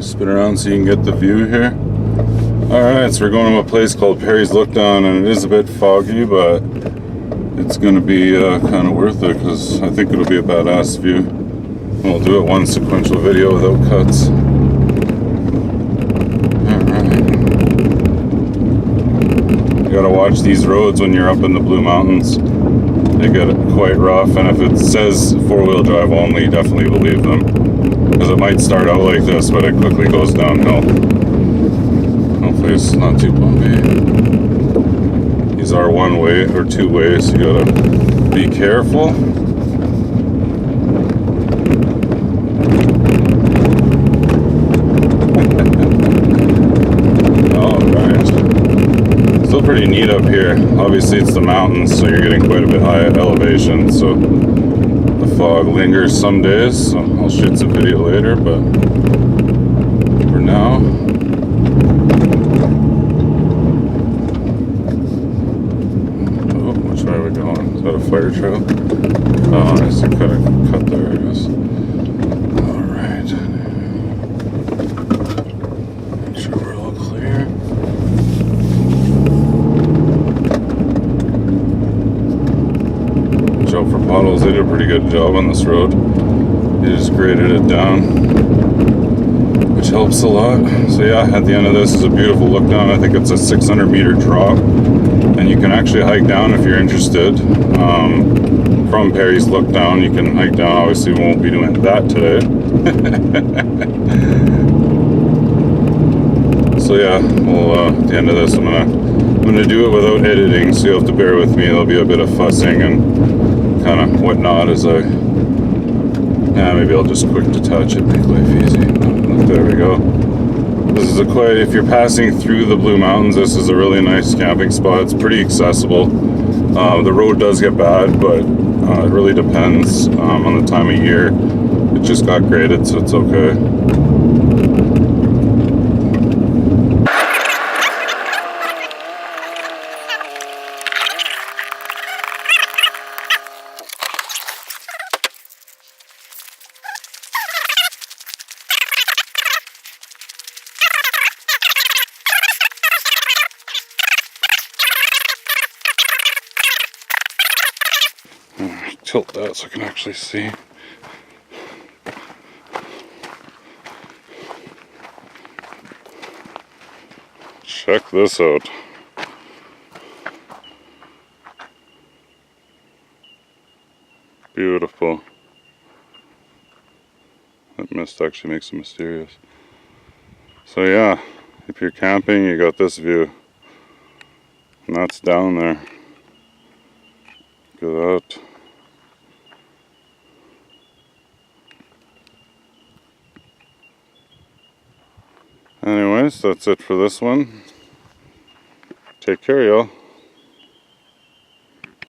Spin around so you can get the view here. Alright, so we're going to a place called Perrys Lookdown, and it is a bit foggy, but it's going to be kind of worth it because I think it'll be a badass view. We'll do it one sequential video without cuts. Alright. You gotta watch these roads when you're up in the Blue Mountains. They get quite rough, and if it says four-wheel drive only, definitely believe them. Because it might start out like this, but it quickly goes downhill. Hopefully it's not too bumpy. These are one way or two ways, so you gotta be careful. Alright. Still pretty neat up here. Obviously it's the mountains, so you're getting quite a bit high elevation, so the fog lingers some days, so I'll shoot some video later, but for now, oh, which way are we going? Is that a fire trail? Oh, I see, cut there, I guess. Alright. Make sure we're all clear. Out for puddles. They did a pretty good job on this road. They just graded it down, which helps a lot. So yeah, at the end of this is a beautiful look down. I think it's a 600-meter drop, and you can actually hike down if you're interested. From Perrys Lookdown, you can hike down. Obviously, we won't be doing that today. So yeah, well, at the end of this, I'm gonna do it without editing, so you'll have to bear with me. There'll be a bit of fussing and kind of whatnot as maybe I'll just quick detach it, make life easy. There we go. This is if you're passing through the Blue Mountains, this is a really nice camping spot. It's pretty accessible. The road does get bad, but it really depends on the time of year. It just got graded, so it's okay. Tilt that so I can actually see. Check this out. Beautiful. That mist actually makes it mysterious. So yeah, if you're camping, you got this view. And that's down there. Look at that. Anyways, that's it for this one. Take care, y'all.